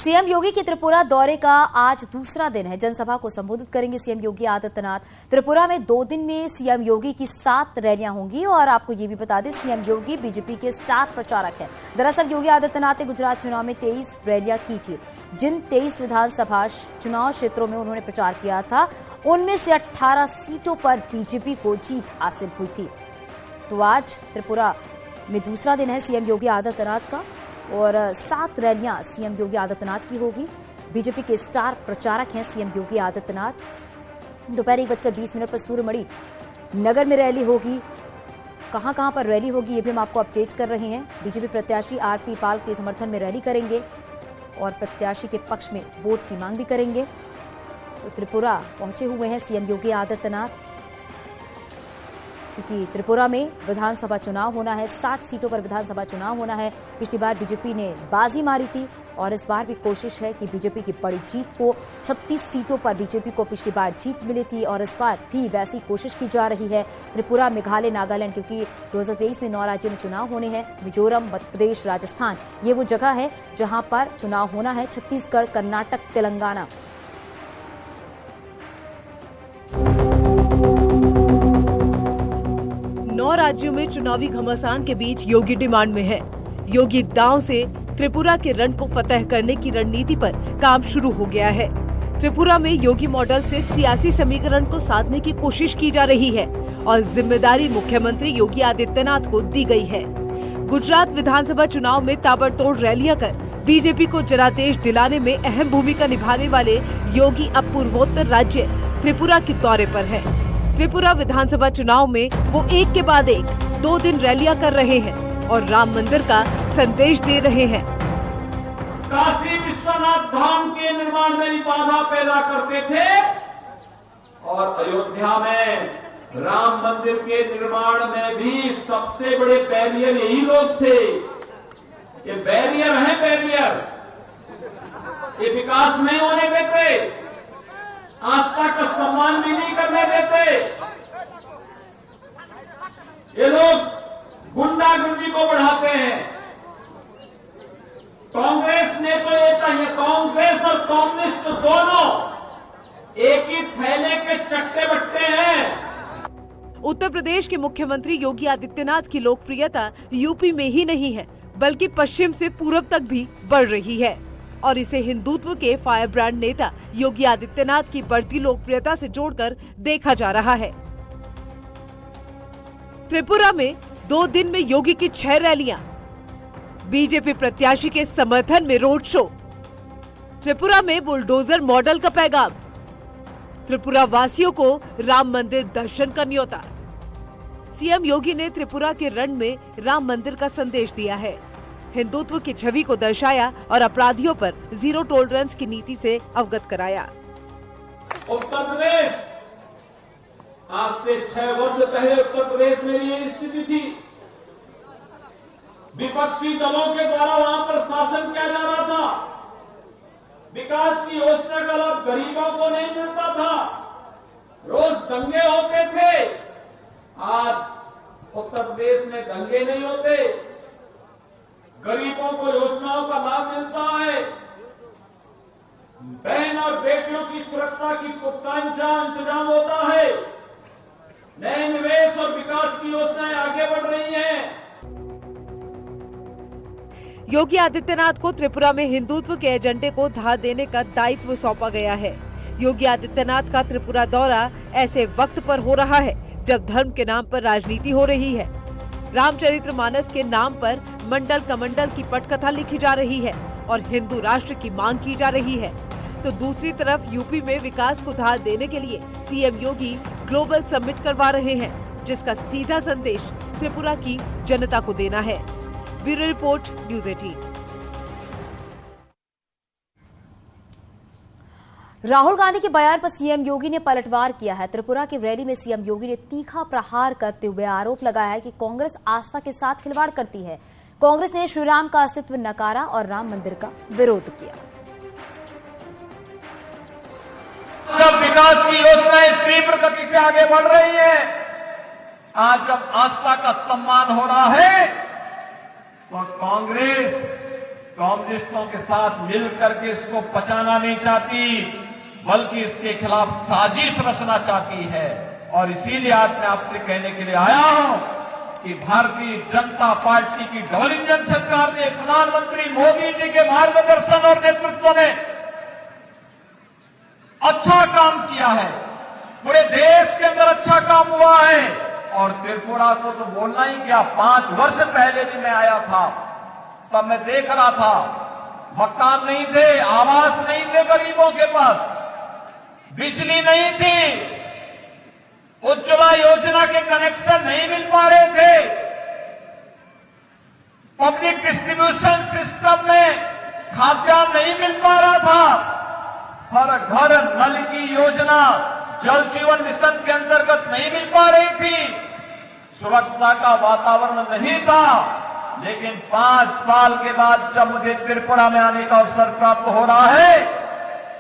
CM योगी के त्रिपुरा दौरे का आज दूसरा दिन है। जनसभा को संबोधित करेंगे सीएम योगी आदित्यनाथ। त्रिपुरा में 2 दिन में सीएम योगी की 7 रैलियां होंगी और आपको ये भी बता दें, सीएम योगी बीजेपी के स्टार प्रचारक हैं। दरअसल योगी आदित्यनाथ ने गुजरात चुनाव में 23 रैलियां की थी। जिन 23 विधानसभा चुनाव क्षेत्रों में उन्होंने प्रचार किया था, उनमें से 18 सीटों पर बीजेपी को जीत हासिल हुई थी। तो आज त्रिपुरा में दूसरा दिन है सीएम योगी आदित्यनाथ का और 7 रैलियां सीएम योगी आदित्यनाथ की होगी। बीजेपी के स्टार प्रचारक हैं सीएम योगी आदित्यनाथ। दोपहर 1:20 पर सूर्यमणि नगर में रैली होगी। कहां पर रैली होगी ये भी हम आपको अपडेट कर रहे हैं। बीजेपी प्रत्याशी आरपी पाल के समर्थन में रैली करेंगे और प्रत्याशी के पक्ष में वोट की मांग भी करेंगे। तो त्रिपुरा पहुंचे हुए हैं सीएम योगी आदित्यनाथ, क्योंकि त्रिपुरा में विधानसभा चुनाव होना है। 60 सीटों पर विधानसभा चुनाव होना है। पिछली बार बीजेपी ने बाजी मारी थी और इस बार भी कोशिश है कि बीजेपी की बड़ी जीत को 36 सीटों पर बीजेपी को पिछली बार जीत मिली थी और इस बार भी वैसी कोशिश की जा रही है। त्रिपुरा, मेघालय, नागालैंड, क्योंकि 2023 में 9 राज्यों में चुनाव होने हैं। मिजोरम, मध्य प्रदेश, राजस्थान, ये वो जगह है जहां पर चुनाव होना है। छत्तीसगढ़, कर्नाटक, तेलंगाना। राज्यों में चुनावी घमासान के बीच योगी डिमांड में है। योगी दांव से त्रिपुरा के रण को फतह करने की रणनीति पर काम शुरू हो गया है। त्रिपुरा में योगी मॉडल से सियासी समीकरण को साधने की कोशिश की जा रही है और जिम्मेदारी मुख्यमंत्री योगी आदित्यनाथ को दी गई है। गुजरात विधानसभा चुनाव में ताबड़तोड़ रैलियां कर बीजेपी को जनादेश दिलाने में अहम भूमिका निभाने वाले योगी अब पूर्वोत्तर राज्य त्रिपुरा के दौरे पर है। त्रिपुरा विधानसभा चुनाव में वो एक के बाद एक 2 दिन रैलियां कर रहे हैं और राम मंदिर का संदेश दे रहे हैं। काशी विश्वनाथ धाम के निर्माण में बाधा पैदा करते थे और अयोध्या में राम मंदिर के निर्माण में भी सबसे बड़े बैरियर यही लोग थे। ये बैरियर हैं, बैरियर। ये विकास नहीं होने देते, आस्था का सम्मान भी नहीं करने देते। ये लोग गुंडागर्दी को बढ़ाते हैं। कांग्रेस ने तो ये कहा, कांग्रेस और कम्युनिस्ट दोनों एक ही थैले के चट्टे बट्टे हैं। उत्तर प्रदेश के मुख्यमंत्री योगी आदित्यनाथ की लोकप्रियता यूपी में ही नहीं है, बल्कि पश्चिम से पूरब तक भी बढ़ रही है और इसे हिंदुत्व के फायर ब्रांड नेता योगी आदित्यनाथ की बढ़ती लोकप्रियता से जोड़कर देखा जा रहा है। त्रिपुरा में 2 दिन में योगी की 6 रैलियां, बीजेपी प्रत्याशी के समर्थन में रोड शो। त्रिपुरा में बुलडोजर मॉडल का पैगाम, त्रिपुरा वासियों को राम मंदिर दर्शन का न्योता। सीएम योगी ने त्रिपुरा के रण में राम मंदिर का संदेश दिया है, हिंदुत्व की छवि को दर्शाया और अपराधियों पर जीरो टॉलरेंस की नीति से अवगत कराया। उत्तर प्रदेश, आज से 6 वर्ष पहले उत्तर प्रदेश में ये स्थिति थी। विपक्षी दलों के द्वारा वहां पर शासन किया जा रहा था। विकास की योजना का लाभ गरीबों को नहीं मिलता था, रोज दंगे होते थे। आज उत्तर प्रदेश में दंगे नहीं होते, गरीबों को योजनाओं का लाभ मिलता है। बहन और बेटियों की सुरक्षा की पुख्ता इंतजाम होता है। नए निवेश और विकास की योजनाएं आगे बढ़ रही हैं। योगी आदित्यनाथ को त्रिपुरा में हिंदुत्व के एजेंडे को धार देने का दायित्व सौंपा गया है। योगी आदित्यनाथ का त्रिपुरा दौरा ऐसे वक्त पर हो रहा है जब धर्म के नाम पर राजनीति हो रही है। रामचरितमानस के नाम पर मंडल कमंडल की पटकथा लिखी जा रही है और हिंदू राष्ट्र की मांग की जा रही है। तो दूसरी तरफ यूपी में विकास को धार देने के लिए सीएम योगी ग्लोबल समिट करवा रहे हैं, जिसका सीधा संदेश त्रिपुरा की जनता को देना है। Bureau report, news 18। Rahul Gandhi के बयान पर सीएम योगी ने पलटवार किया है। त्रिपुरा की रैली में सीएम योगी ने तीखा प्रहार करते हुए आरोप लगाया है कि कांग्रेस आस्था के साथ खिलवाड़ करती है। कांग्रेस ने श्रीराम का अस्तित्व नकारा और राम मंदिर का विरोध किया। जब विकास की योजनाएं तीव्र गति से आगे बढ़ रही हैं, आज जब आस्था का सम्मान हो रहा है, तो कांग्रेस कम्युनिस्टों के साथ मिलकर के इसको पचाना नहीं चाहती, बल्कि इसके खिलाफ साजिश रचना चाहती है। और इसीलिए आज मैं आपसे कहने के लिए आया हूं कि भारतीय जनता पार्टी की डबल इंजन सरकार ने प्रधानमंत्री मोदी जी के मार्गदर्शन और नेतृत्व में अच्छा काम किया है। पूरे देश के अंदर अच्छा काम हुआ है। और त्रिपुरा को तो बोलना ही क्या, 5 वर्ष पहले भी मैं आया था, तब मैं देख रहा था मकान नहीं थे, आवास नहीं थे गरीबों के पास, बिजली नहीं थी, उज्ज्वला योजना के कनेक्शन नहीं मिल पा रहे थे, पब्लिक डिस्ट्रीब्यूशन सिस्टम में खाद्यान्न नहीं मिल पा रहा था, हर घर नल की योजना जल जीवन मिशन के अंतर्गत नहीं मिल पा रही थी, सुरक्षा का वातावरण नहीं था। लेकिन 5 साल के बाद जब मुझे त्रिपुरा में आने का अवसर प्राप्त हो रहा है,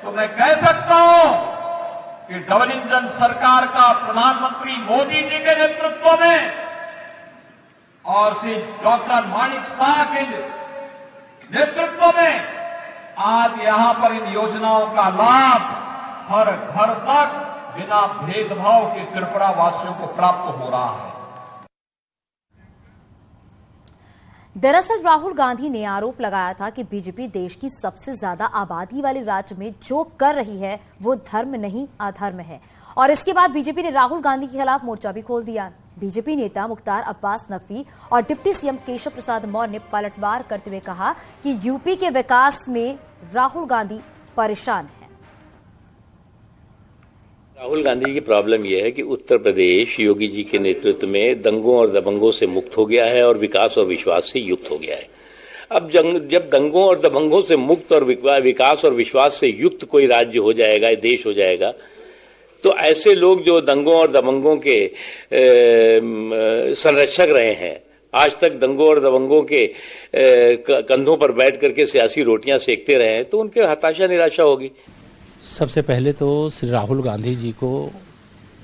तो मैं कह सकता हूं कि डबल इंजन सरकार का प्रधानमंत्री मोदी जी के नेतृत्व में और श्री डॉक्टर माणिक शाह के नेतृत्व में आज यहां पर इन योजनाओं का लाभ हर घर तक बिना भेदभाव के त्रिपुरा वासियों को प्राप्त हो रहा है। दरअसल राहुल गांधी ने आरोप लगाया था कि बीजेपी देश की सबसे ज्यादा आबादी वाले राज्य में जो कर रही है वो धर्म नहीं अधर्म है। और इसके बाद बीजेपी ने राहुल गांधी के खिलाफ मोर्चा भी खोल दिया। बीजेपी नेता मुख्तार अब्बास नकवी और डिप्टी सीएम केशव प्रसाद मौर्य ने पलटवार करते हुए कहा कि यूपी के विकास में राहुल गांधी परेशान है। राहुल गांधी की प्रॉब्लम यह है कि उत्तर प्रदेश योगी जी के नेतृत्व में दंगों और दबंगों से मुक्त हो गया है और विकास और विश्वास से युक्त हो गया है। अब जब दंगों और दबंगों से मुक्त और विकास और विश्वास से युक्त कोई राज्य हो जाएगा, देश हो जाएगा, तो ऐसे लोग जो दंगों और दबंगों के संरक्षक रहे हैं, आज तक दंगों और दबंगों के कंधों पर बैठ करके सियासी रोटियां सेकते रहे हैं, तो उनके हताशा निराशा होगी। सबसे पहले तो श्री राहुल गांधी जी को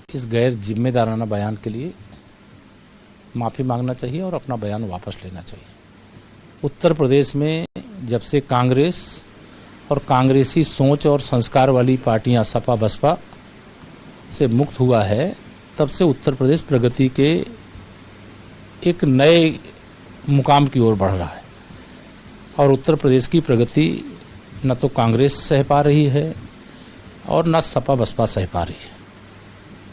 इस गैर जिम्मेदाराना बयान के लिए माफ़ी मांगना चाहिए और अपना बयान वापस लेना चाहिए। उत्तर प्रदेश में जब से कांग्रेस और कांग्रेसी सोच और संस्कार वाली पार्टियां सपा बसपा से मुक्त हुआ है, तब से उत्तर प्रदेश प्रगति के एक नए मुकाम की ओर बढ़ रहा है। और उत्तर प्रदेश की प्रगति न तो कांग्रेस सह पा रही है और न सपा बसपा सह पा रही है।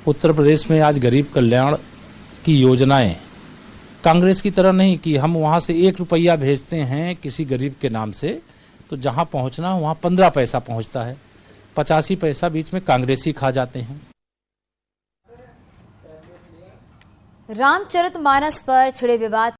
उत्तर प्रदेश में आज गरीब कल्याण की योजनाएं कांग्रेस की तरह नहीं कि हम वहां से 1 रुपया भेजते हैं किसी गरीब के नाम से, तो जहां पहुंचना वहां 15 पैसा पहुंचता है, 85 पैसा बीच में कांग्रेसी खा जाते हैं। रामचरितमानस पर छिड़े विवाद